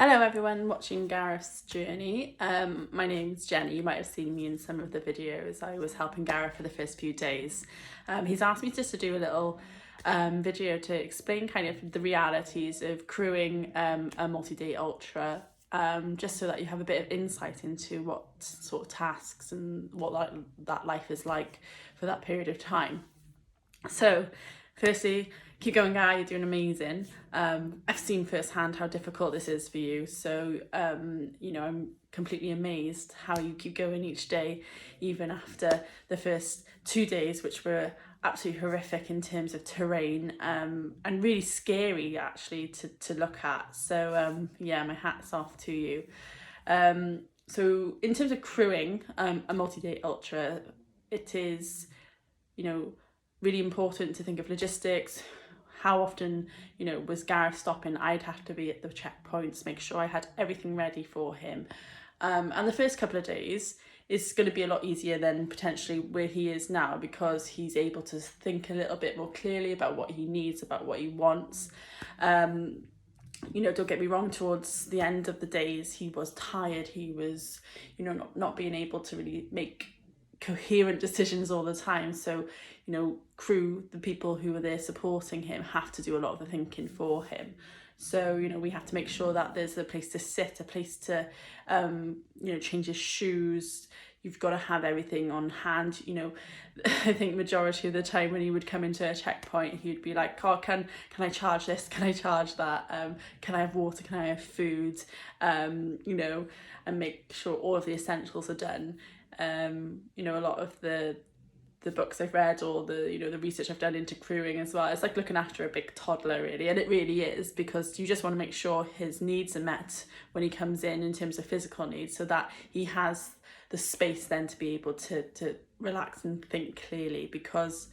Hello everyone watching Gareth's journey. My name's Jenny. You might have seen me in some of the videos. I was helping Gareth for the first few days. He's asked me just to do a little video to explain kind of the realities of crewing a multi-day ultra, just so that you have a bit of insight into what sort of tasks and what that life is like for that period of time. So, firstly, keep going, guy. You're doing amazing. I've seen firsthand how difficult this is for you. So, I'm completely amazed how you keep going each day, even after the first 2 days, which were absolutely horrific in terms of terrain, and really scary actually to look at. So, my hat's off to you. So, in terms of crewing a multi-day ultra, it is, really important to think of logistics. How often, was Gareth stopping? I'd have to be at the checkpoints, make sure I had everything ready for him. And the first couple of days is going to be a lot easier than potentially where he is now, because he's able to think a little bit more clearly about what he needs, about what he wants. Don't get me wrong, towards the end of the days, he was tired. He was, not being able to really make coherent decisions all the time. So, crew, the people who are there supporting him, have to do a lot of the thinking for him. So, we have to make sure that there's a place to sit, a place to, change his shoes. You've got to have everything on hand. I think majority of the time when he would come into a checkpoint, he'd be like, oh, can I charge this? Can I charge that? Can I have water? Can I have food? And make sure all of the essentials are done. A lot of the books I've read, or the research I've done into crewing as well, it's like looking after a big toddler, really. And it really is, because you just want to make sure his needs are met when he comes in terms of physical needs, so that he has the space then to be able to relax and think clearly. Because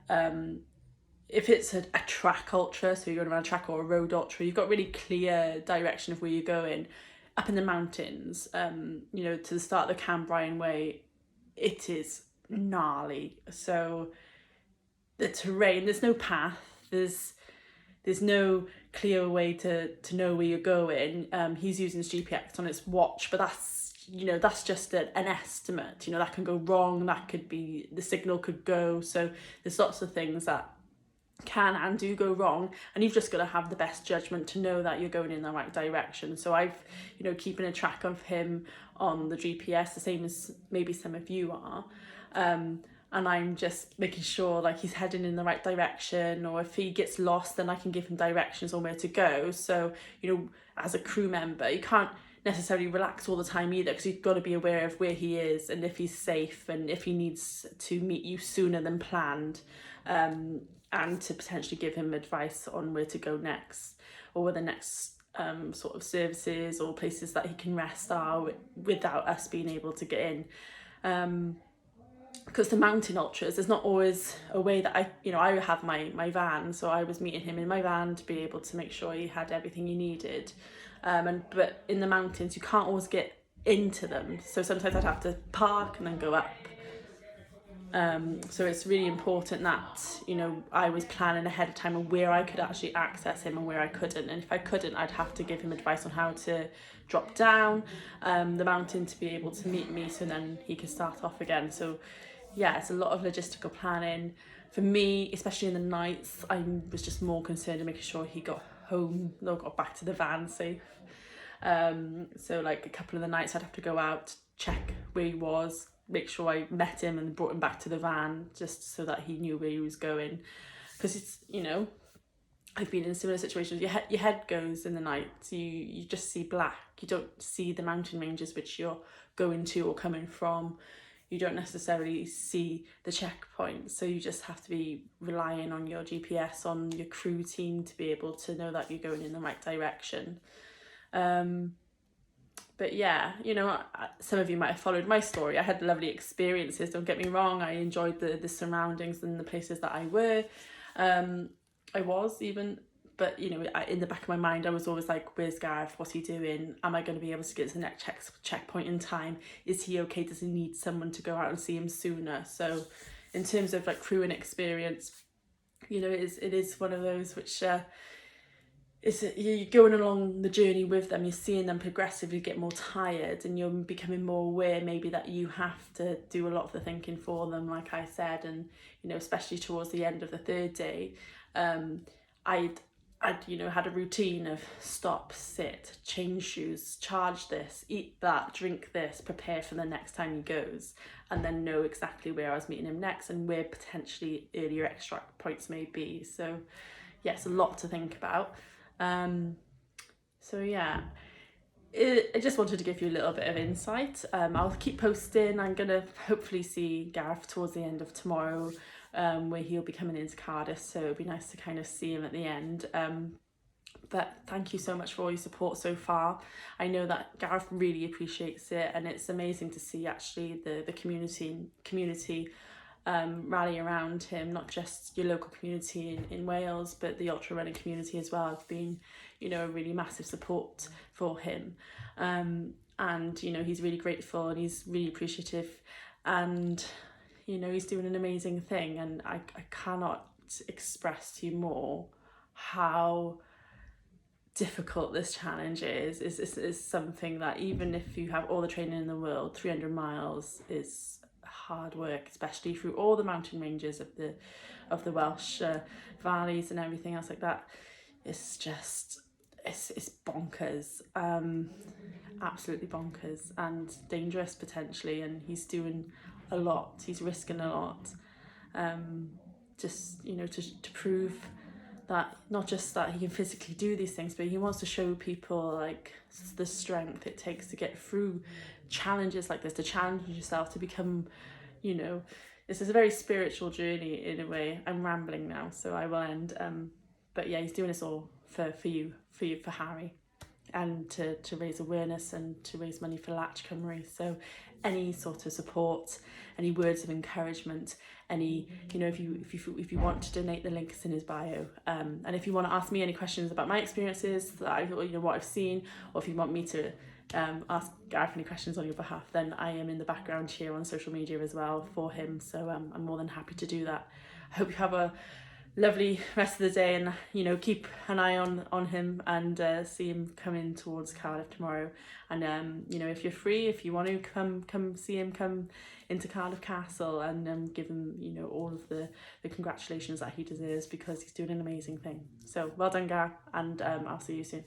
if it's a track ultra, so you're going around a track, or a road ultra, you've got really clear direction of where you're going. Up in the mountains, to the start of the Cam Bryan Way, it is gnarly. So the terrain, there's no path, there's no clear way to know where you're going. He's using his GPS on his watch, but that's just an estimate. That can go wrong, that could be, the signal could go. So there's lots of things that can and do go wrong, and you've just got to have the best judgment to know that you're going in the right direction. So I've keeping a track of him on the GPS, the same as maybe some of you are, and I'm just making sure like he's heading in the right direction, or if he gets lost, then I can give him directions on where to go. So as a crew member, you can't necessarily relax all the time either, because you've got to be aware of where he is and if he's safe, and if he needs to meet you sooner than planned, and to potentially give him advice on where to go next, or where the next sort of services or places that he can rest are, without us being able to get in. Because the mountain ultras, there's not always a way that I have my van, so I was meeting him in my van to be able to make sure he had everything he needed. But in the mountains, you can't always get into them, so sometimes I'd have to park and then go up. So it's really important that I was planning ahead of time on where I could actually access him and where I couldn't. And if I couldn't, I'd have to give him advice on how to drop down the mountain to be able to meet me, so then he could start off again. So yeah, it's a lot of logistical planning. For me, especially in the nights, I was just more concerned in making sure he got home, or got back to the van safe. So like a couple of the nights I'd have to go out, check where he was, make sure I met him and brought him back to the van, just so that he knew where he was going. Because it's, I've been in similar situations. Your head goes in the night, you just see black. You don't see the mountain ranges which you're going to or coming from. You don't necessarily see the checkpoints, so you just have to be relying on your GPS, on your crew team, to be able to know that you're going in the right direction. But yeah, some of you might have followed my story. I had lovely experiences, don't get me wrong. I enjoyed the surroundings and the places that I were. I was even, but in the back of my mind, I was always like, where's Gareth? What's he doing? Am I going to be able to get to the next checkpoint in time? Is he okay? Does he need someone to go out and see him sooner? So in terms of like crewing experience, it is one of those which you're going along the journey with them, you're seeing them progressively get more tired, and you're becoming more aware maybe that you have to do a lot of the thinking for them, like I said. And especially towards the end of the third day, I'd had a routine of stop, sit, change shoes, charge this, eat that, drink this, prepare for the next time he goes, and then know exactly where I was meeting him next and where potentially earlier extract points may be. So yes, a lot to think about. So yeah, I just wanted to give you a little bit of insight. I'll keep posting. I'm gonna hopefully see Gareth towards the end of tomorrow, where he'll be coming into Cardiff, so it'll be nice to kind of see him at the end. But thank you so much for all your support so far. I know that Gareth really appreciates it, and it's amazing to see actually the community rally around him, not just your local community in Wales, but the ultra running community as well. Have been a really massive support for him, and he's really grateful and he's really appreciative, and he's doing an amazing thing. And I cannot express to you more how difficult this challenge is something that even if you have all the training in the world, 300 miles is hard work, especially through all the mountain ranges of the Welsh valleys and everything else like that. It's just it's bonkers, absolutely bonkers, and dangerous potentially. And he's doing a lot, he's risking a lot, just to prove that not just that he can physically do these things, but he wants to show people like the strength it takes to get through challenges like this, to challenge yourself, to become, this is a very spiritual journey in a way. I'm rambling now, so I will end. But yeah, he's doing this all for Harry, and to raise awareness and to raise money for Latch Cymru. So any sort of support, any words of encouragement, any if you want to donate, the link is in his bio. And if you want to ask me any questions about my experiences, that what I've seen, or if you want me to ask Gareth any questions on your behalf, then I am in the background here on social media as well for him. So I'm more than happy to do that. I hope you have a lovely rest of the day, and keep an eye on him, and see him come in towards Cardiff tomorrow. And if you're free, if you want to come see him, come into Cardiff Castle, and give him all of the congratulations that he deserves, because he's doing an amazing thing. So well done, Gar, and I'll see you soon.